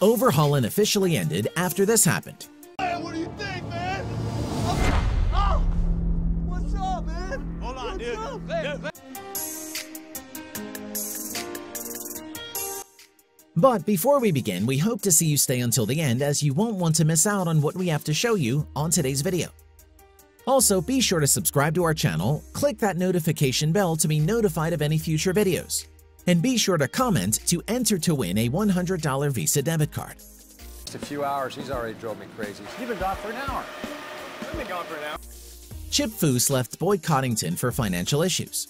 Overhaulin officially ended after this happened. Hey, what do you think, man? Oh! What's up, man? Hold on, dude. But before we begin, we hope to see you stay until the end, as you won't want to miss out on what we have to show you on today's video. Also, be sure to subscribe to our channel, click that notification bell to be notified of any future videos, and be sure to comment to enter to win a $100 Visa debit card. Just a few hours, he's already drove me crazy. You've been gone for an hour. I've been gone for an hour. Chip Foose left BOYD CODDINGTON for financial issues.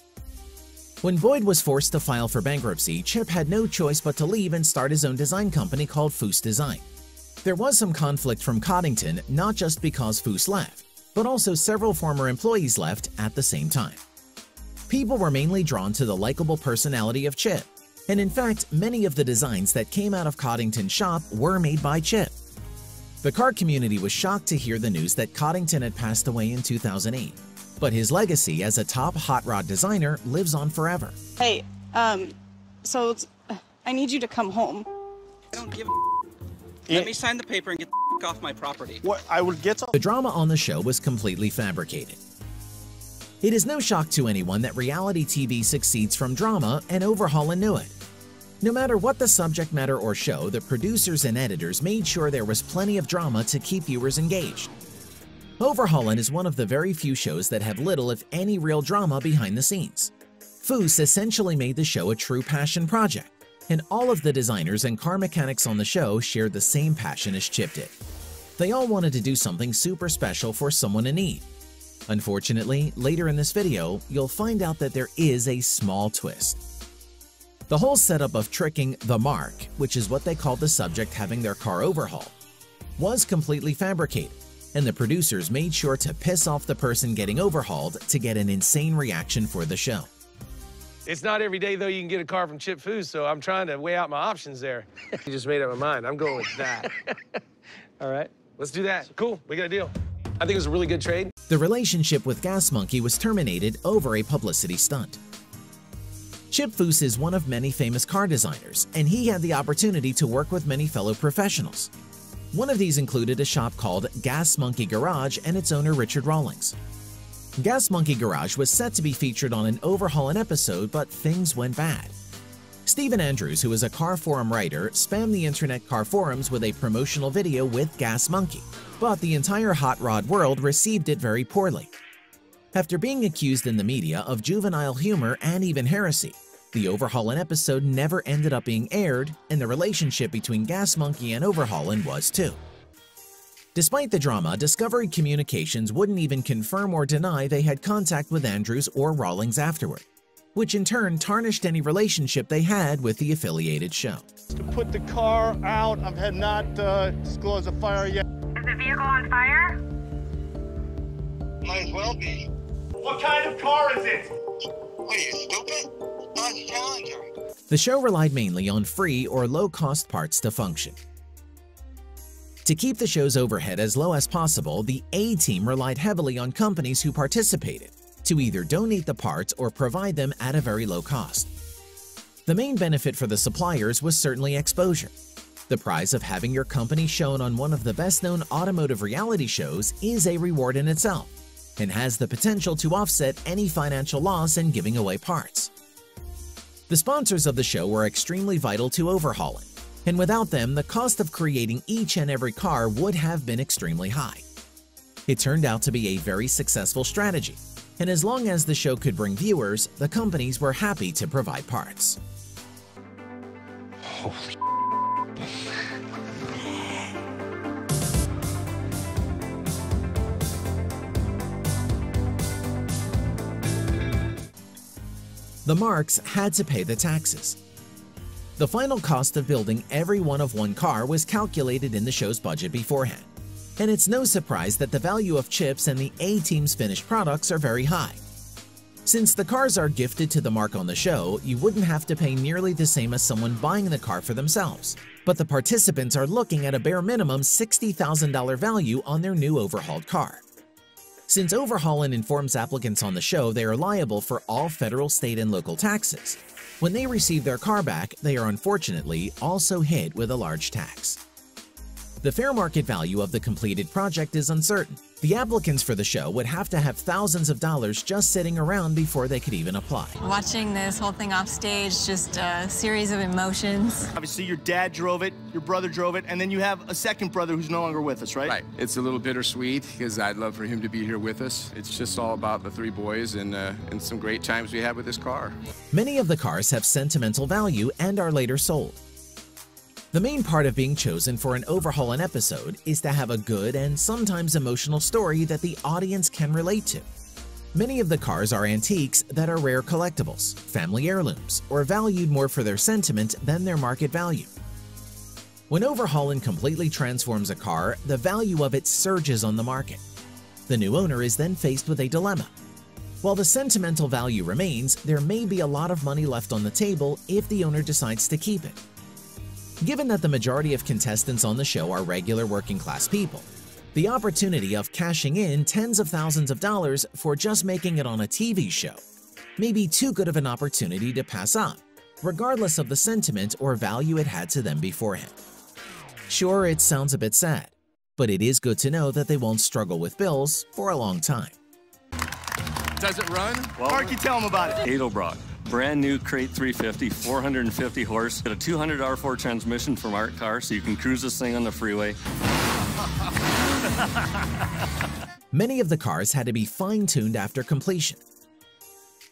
When BOYD was forced to file for bankruptcy, Chip had no choice but to leave and start his own design company called Foose Design. There was some conflict from CODDINGTON, not just because Foose left, but also several former employees left at the same time. People were mainly drawn to the likable personality of Chip, and in fact, many of the designs that came out of CODDINGTON's shop were made by Chip. The car community was shocked to hear the news that CODDINGTON had passed away in 2008. But his legacy as a top hot rod designer lives on forever. Hey, so I need you to come home. I don't give a Let me sign the paper and get the off my property. What? I would get to... The drama on the show was completely fabricated. It is no shock to anyone that reality TV succeeds from drama, and Overhaulin knew it. No matter what the subject matter or show, the producers and editors made sure there was plenty of drama to keep viewers engaged. Overhaulin is one of the very few shows that have little, if any, real drama behind the scenes. Foose essentially made the show a true passion project, and all of the designers and car mechanics on the show shared the same passion as Chip did. They all wanted to do something super special for someone in need. Unfortunately, later in this video, you'll find out that there is a small twist. The whole setup of tricking the mark, which is what they called the subject having their car overhauled, was completely fabricated, and the producers made sure to piss off the person getting overhauled to get an insane reaction for the show. It's not every day, though, you can get a car from Chip Foose, so I'm trying to weigh out my options there. I just made up my mind. I'm going with that. All right, let's do that. Cool, we got a deal. I think it was a really good trade. The relationship with Gas Monkey was terminated over a publicity stunt. Chip Foose is one of many famous car designers, and he had the opportunity to work with many fellow professionals. One of these included a shop called Gas Monkey Garage and its owner Richard Rawlings. Gas Monkey Garage was set to be featured on an Overhaulin episode, but things went bad. Stephen Andrews, who is a car forum writer, spammed the internet car forums with a promotional video with Gas Monkey, but the entire hot rod world received it very poorly. After being accused in the media of juvenile humor and even heresy, the Overhaulin episode never ended up being aired, and the relationship between Gas Monkey and Overhaulin was too. Despite the drama, Discovery Communications wouldn't even confirm or deny they had contact with Andrews or Rawlings afterward, which in turn tarnished any relationship they had with the affiliated show. To put the car out, I have not disclosed a fire yet. Is the vehicle on fire? Might as well be. What kind of car is it? What, are you stupid? Dodge Challenger. The show relied mainly on free or low-cost parts to function. To keep the show's overhead as low as possible, the A-Team relied heavily on companies who participated to either donate the parts or provide them at a very low cost. The main benefit for the suppliers was certainly exposure. The prize of having your company shown on one of the best-known automotive reality shows is a reward in itself, and has the potential to offset any financial loss in giving away parts. The sponsors of the show were extremely vital to Overhaulin, and without them, the cost of creating each and every car would have been extremely high. It turned out to be a very successful strategy, and as long as the show could bring viewers, the companies were happy to provide parts. Holy The Marks had to pay the taxes. The final cost of building every one car was calculated in the show's budget beforehand, and it's no surprise that the value of chips and the A-Team's finished products are very high. Since the cars are gifted to the Mark on the show, you wouldn't have to pay nearly the same as someone buying the car for themselves, but the participants are looking at a bare minimum $60,000 value on their new overhauled car. Since Overhaulin informs applicants on the show they are liable for all federal, state, and local taxes, When they receive their car back, they are unfortunately also hit with a large tax. The fair market value of the completed project is uncertain. The applicants for the show would have to have thousands of dollars just sitting around before they could even apply. Watching this whole thing off stage, just a series of emotions. Obviously, your dad drove it, your brother drove it, and then you have a second brother who's no longer with us, right? Right. It's a little bittersweet because I'd love for him to be here with us. It's just all about the three boys and some great times we had with this car. Many of the cars have sentimental value and are later sold. The main part of being chosen for an Overhaulin episode is to have a good and sometimes emotional story that the audience can relate to. Many of the cars are antiques that are rare collectibles, family heirlooms, or valued more for their sentiment than their market value. When Overhaulin completely transforms a car, the value of it surges on the market. The new owner is then faced with a dilemma. While the sentimental value remains, there may be a lot of money left on the table if the owner decides to keep it. Given that the majority of contestants on the show are regular working-class people, the opportunity of cashing in tens of thousands of dollars for just making it on a TV show may be too good of an opportunity to pass up, regardless of the sentiment or value it had to them beforehand. Sure, it sounds a bit sad, but it is good to know that they won't struggle with bills for a long time. Does it run? Well, Mark, you tell him about it. Edelbrock. Brand new crate 350, 450 horse, got a 200 R4 transmission from Art Car, so you can cruise this thing on the freeway. Many of the cars had to be fine-tuned after completion.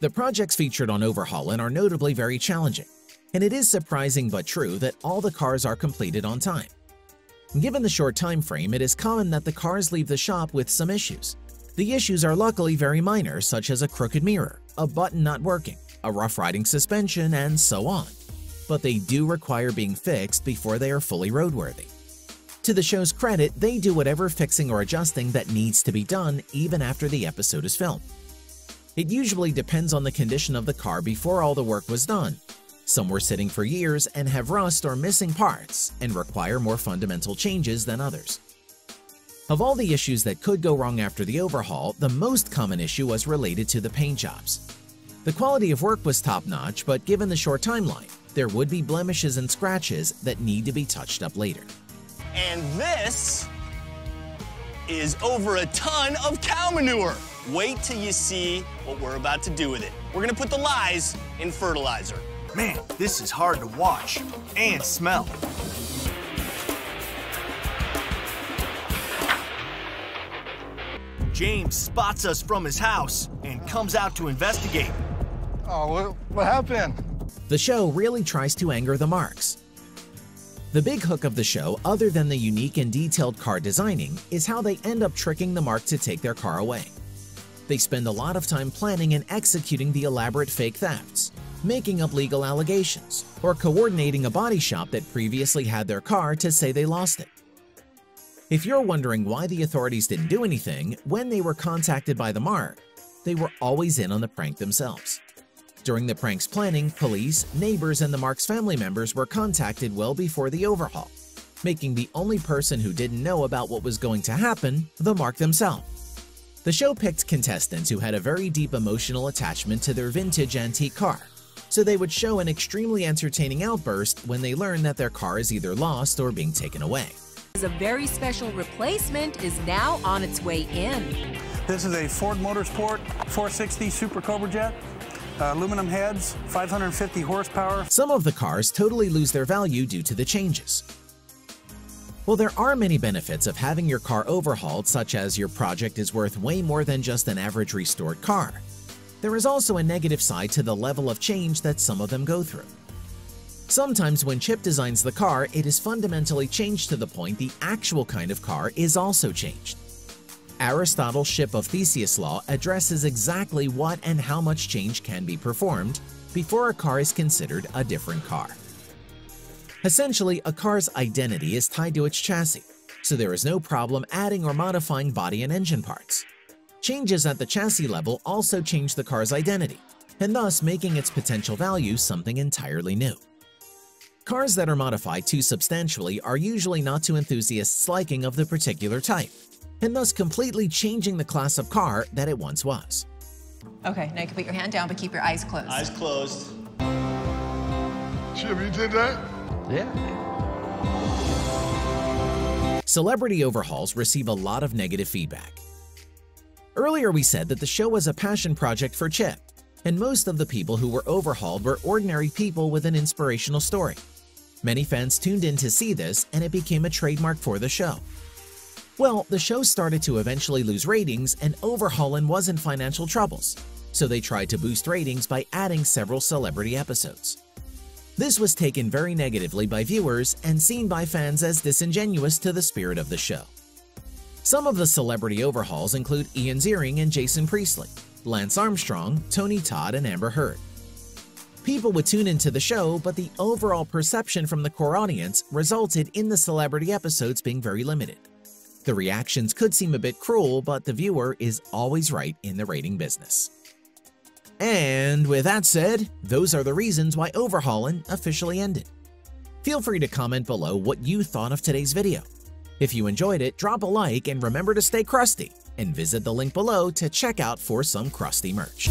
The projects featured on Overhaulin are notably very challenging, and it is surprising but true that all the cars are completed on time. Given the short time frame, it is common that the cars leave the shop with some issues. The issues are luckily very minor, such as a crooked mirror, a button not working, a rough riding suspension, and so on. But they do require being fixed before they are fully roadworthy. To the show's credit, they do whatever fixing or adjusting that needs to be done even after the episode is filmed. It usually depends on the condition of the car before all the work was done. Some were sitting for years and have rust or missing parts and require more fundamental changes than others. Of all the issues that could go wrong after the overhaul, the most common issue was related to the paint jobs. The quality of work was top-notch, but given the short timeline, there would be blemishes and scratches that need to be touched up later. And this is over a ton of cow manure. Wait till you see what we're about to do with it. We're gonna put the lies in fertilizer. Man, this is hard to wash and smell. James spots us from his house and comes out to investigate. Oh, what happened? The show really tries to anger the marks. The big hook of the show, other than the unique and detailed car designing, is how they end up tricking the mark to take their car away. They spend a lot of time planning and executing the elaborate fake thefts, making up legal allegations, or coordinating a body shop that previously had their car to say they lost it. If you're wondering why the authorities didn't do anything when they were contacted by the mark, they were always in on the prank themselves. During the prank's planning, police, neighbors, and the mark's family members were contacted well before the overhaul, making the only person who didn't know about what was going to happen the mark themselves. The show picked contestants who had a very deep emotional attachment to their vintage antique car, so they would show an extremely entertaining outburst when they learned that their car is either lost or being taken away. A very special replacement is now on its way in. This is a Ford Motorsport 460 Super Cobra Jet. Aluminum heads, 550 horsepower. Some of the cars totally lose their value due to the changes. While there are many benefits of having your car overhauled, such as your project is worth way more than just an average restored car, there is also a negative side to the level of change that some of them go through. Sometimes when Chip designs the car, it is fundamentally changed to the point the actual kind of car is also changed. Aristotle's ship of Theseus law addresses exactly what and how much change can be performed before a car is considered a different car. Essentially, a car's identity is tied to its chassis, so there is no problem adding or modifying body and engine parts. Changes at the chassis level also change the car's identity, and thus making its potential value something entirely new. Cars that are modified too substantially are usually not to enthusiasts' liking of the particular type, and thus completely changing the class of car that it once was. Okay, now you can put your hand down, but keep your eyes closed. Eyes closed. Chip, you did that? Yeah. Celebrity overhauls receive a lot of negative feedback. Earlier we said that the show was a passion project for Chip, and most of the people who were overhauled were ordinary people with an inspirational story. Many fans tuned in to see this, and it became a trademark for the show. Well, the show started to eventually lose ratings, and Overhaulin was in financial troubles, so they tried to boost ratings by adding several celebrity episodes. This was taken very negatively by viewers and seen by fans as disingenuous to the spirit of the show. Some of the celebrity overhauls include Ian Ziering and Jason Priestley, Lance Armstrong, Tony Todd, and Amber Heard. People would tune into the show, but the overall perception from the core audience resulted in the celebrity episodes being very limited. The reactions could seem a bit cruel, but the viewer is always right in the rating business. And with that said, those are the reasons why Overhaulin officially ended. Feel free to comment below what you thought of today's video. If you enjoyed it, drop a like and remember to stay crusty, and visit the link below to check out for some crusty merch.